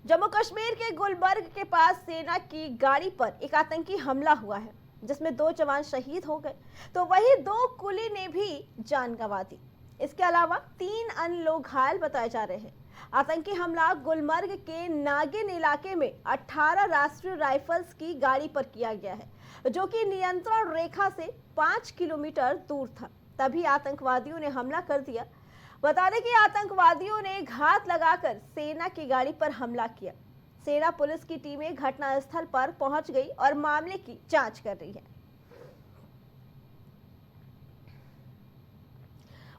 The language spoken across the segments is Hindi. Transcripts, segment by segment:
जम्मू कश्मीर के गुलबर्ग के पास सेना की गाड़ी पर एक आतंकी हमला हुआ है, जिसमें 2 जवान शहीद हो गए, तो वहीं 2 कुली ने भी जान गंवा दी। इसके अलावा 3 अन्य लोग घायल बताए जा रहे हैं। आतंकी हमला गुलमर्ग के नागिन इलाके में 18 राष्ट्रीय राइफल्स की गाड़ी पर किया गया है, जो कि नियंत्रण रेखा से 5 किलोमीटर दूर था। तभी आतंकवादियों ने हमला कर दिया। बता दें कि आतंकवादियों ने घात लगाकर सेना की गाड़ी पर हमला किया। सेना पुलिस की टीमें घटनास्थल पर पहुंच गई और मामले की जांच कर रही है।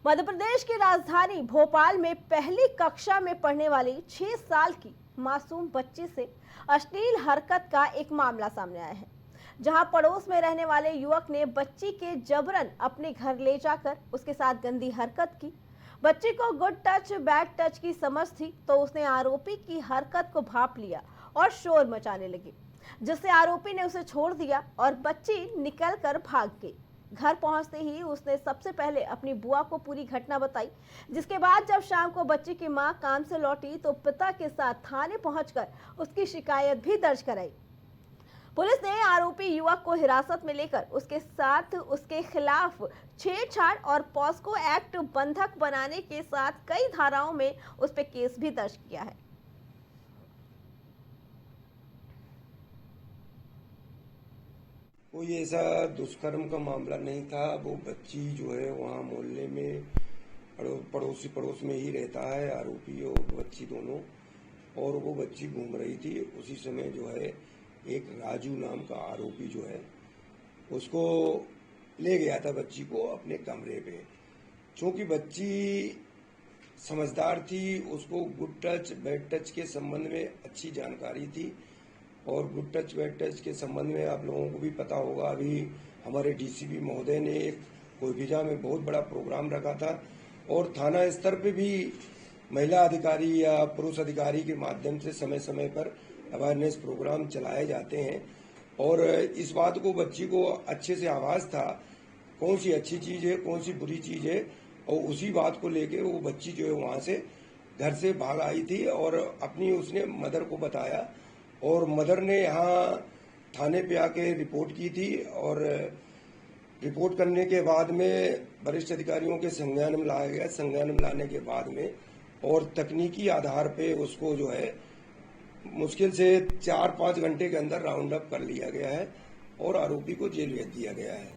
मध्य प्रदेश की राजधानी भोपाल में पहली कक्षा में पढ़ने वाली 6 साल की मासूम बच्ची से अश्लील हरकत का एक मामला सामने आया है, जहां पड़ोस में रहने वाले युवक ने बच्ची के जबरन अपने घर ले जाकर उसके साथ गंदी हरकत की। बच्ची को गुड टच बैड टच की समझ थी, तो उसने आरोपी की हरकत को भांप लिया और शोर मचाने लगी, जिससे आरोपी ने उसे छोड़ दिया और बच्ची निकलकर भाग गई। घर पहुंचते ही उसने सबसे पहले अपनी बुआ को पूरी घटना बताई, जिसके बाद जब शाम को बच्ची की मां काम से लौटी तो पिता के साथ थाने पहुंचकर उसकी शिकायत भी दर्ज कराई। पुलिस ने आरोपी युवक को हिरासत में लेकर उसके खिलाफ छेड़छाड़ और पॉस्को एक्ट बंधक बनाने के साथ कई धाराओं में उस पर केस भी दर्ज किया है। कोई ऐसा दुष्कर्म का मामला नहीं था। वो बच्ची जो है वहाँ मोहल्ले में पड़ोस में ही रहता है, आरोपी और बच्ची दोनों, और वो बच्ची घूम रही थी। उसी समय जो है एक राजू नाम का आरोपी जो है उसको ले गया था बच्ची को अपने कमरे पे। क्योंकि बच्ची समझदार थी, उसको गुड टच बैड टच के संबंध में अच्छी जानकारी थी। और गुड टच बैड टच के संबंध में आप लोगों को भी पता होगा, अभी हमारे डीसीपी महोदय ने एक कोयबिजा में बहुत बड़ा प्रोग्राम रखा था और थाना स्तर पे भी महिला अधिकारी या पुरुष अधिकारी के माध्यम से समय समय पर अवेयरनेस प्रोग्राम चलाए जाते हैं। और इस बात को बच्ची को अच्छे से आभास था कौन सी अच्छी चीज है, कौन सी बुरी चीज है, और उसी बात को लेके वो बच्ची जो है वहां से घर से भाग आई थी और अपनी उसने मदर को बताया। और मदर ने यहाँ थाने पे आके रिपोर्ट की थी और रिपोर्ट करने के बाद में वरिष्ठ अधिकारियों के संज्ञान में लाया गया। संज्ञान में लाने के बाद में और तकनीकी आधार पे उसको जो है मुश्किल से 4-5 घंटे के अंदर राउंड अप कर लिया गया है और आरोपी को जेल भेज दिया गया है।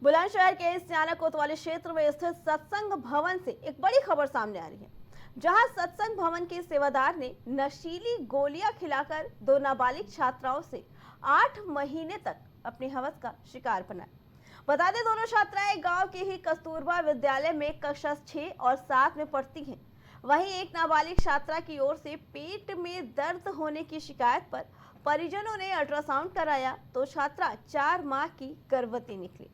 बुलंदशहर के सियाना कोतवाली क्षेत्र में स्थित सत्संग भवन से एक बड़ी खबर सामने आ रही है, जहां सत्संग भवन के सेवादार ने नशीली गोलियां खिलाकर 2 नाबालिग छात्राओं से 8 महीने तक अपनी हवस का शिकार बनाया। बता दें, दोनों छात्राएं गांव के ही कस्तूरबा विद्यालय में कक्षा 6 और 7 में पढ़ती हैं। वहीं एक नाबालिग छात्रा की ओर से पेट में दर्द होने की शिकायत पर परिजनों ने अल्ट्रासाउंड कराया तो छात्रा 4 माह की गर्भवती निकली।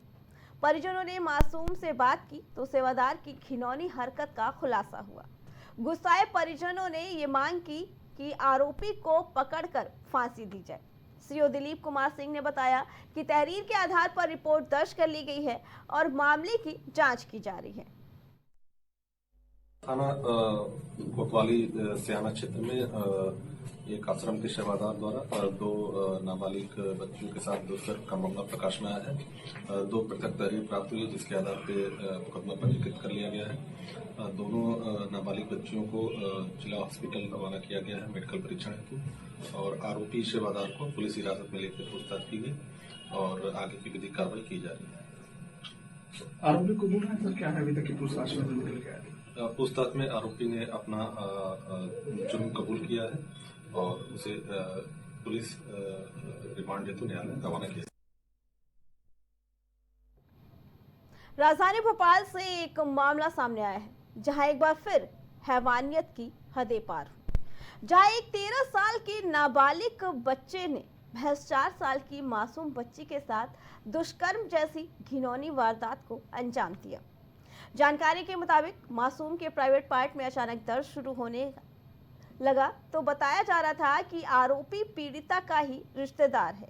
परिजनों ने मासूम से बात की तो सेवादार की घिनौनी हरकत का खुलासा हुआ। गुस्साए परिजनों ने ये मांग की कि आरोपी को पकड़कर फांसी दी जाए। सीओ दिलीप कुमार सिंह ने बताया कि तहरीर के आधार पर रिपोर्ट दर्ज कर ली गई है और मामले की जांच की जा रही है। थाना कोतवाली सियाना क्षेत्र में एक आश्रम के सेवादार द्वारा 2 नाबालिग बच्चियों के साथ दुष्कर्म का मामला प्रकाश में आया है। 2 पृथक तहरीर प्राप्त हुई, जिसके आधार पर मुकदमा पंजीकृत कर लिया गया है। दोनों नाबालिग बच्चियों को जिला हॉस्पिटल रवाना किया गया है मेडिकल परीक्षण हेतु और आरोपी सेवादार को पुलिस हिरासत में लेकर पूछताछ की गई और आगे की विधिक कार्रवाई की जा रही है। आरोपी को बोल रहे हैं सर, क्या है अभी तक की पूछताछ में निकल गया है? पूछताछ में आरोपी ने अपना जुर्म कबूल किया है और उसे पुलिस रिमांड हेतु न्यायालय रवाना किया। राजधानी भोपाल से एक मामला सामने आया है, जहां एक बार फिर हैवानियत की हदें पार हुई। जहां एक 13 साल के नाबालिग बच्चे ने महज 4 साल की मासूम बच्ची के साथ दुष्कर्म जैसी घिनौनी वारदात को अंजाम दिया। जानकारी के मुताबिक मासूम के प्राइवेट पार्ट में अचानक दर्द शुरू होने लगा तो बताया जा रहा था कि आरोपी पीड़िता का ही रिश्तेदार है।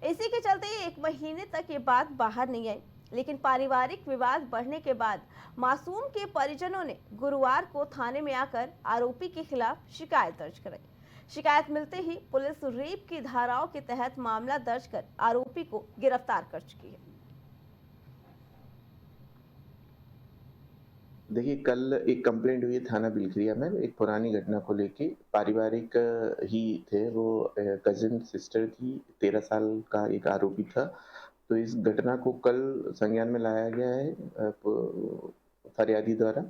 इसी के चलते 1 महीने तक ये बात बाहर नहीं आई, लेकिन पारिवारिक विवाद बढ़ने के बाद मासूम के परिजनों ने गुरुवार को थाने में आकर आरोपी के खिलाफ शिकायत दर्ज कराई। शिकायत मिलते ही पुलिस रेप की धाराओं के तहत मामला दर्ज कर आरोपी को गिरफ्तार कर चुकी है। देखिए, कल एक कंप्लेंट हुई है थाना बिलखिरिया में एक पुरानी घटना को लेके। पारिवारिक ही थे वो, कजिन सिस्टर थी, 13 साल का एक आरोपी था। तो इस घटना को कल संज्ञान में लाया गया है फरियादी द्वारा।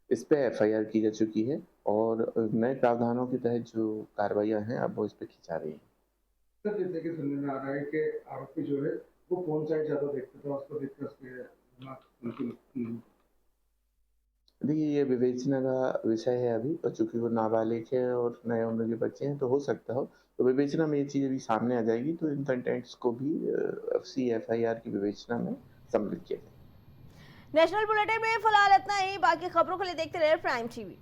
इस पे एफआईआर की जा चुकी है और नए प्रावधानों के तहत जो कार्रवाइयां हैं अब वो इस पे की जा रही है। सर, जैसे कि सुनने में आ रहा है कि आरोपी जो है वो फोन साइड ज्यादा देखता था, उसको देखकर उसके दिमाग देखिए, ये विवेचना का विषय है अभी, और चूंकि वो नाबालिग है और नए उम्र के बच्चे हैं तो हो सकता हो, तो विवेचना में ये चीज़ अभी सामने आ जाएगी तो इन कंटेंट्स को भी एफआईआर की विवेचना में सम्मिलित किया जाएगा। नेशनल बुलेटिन में फिलहाल इतना ही। बाकी खबरों के लिए देखते रहे प्राइम टीवी।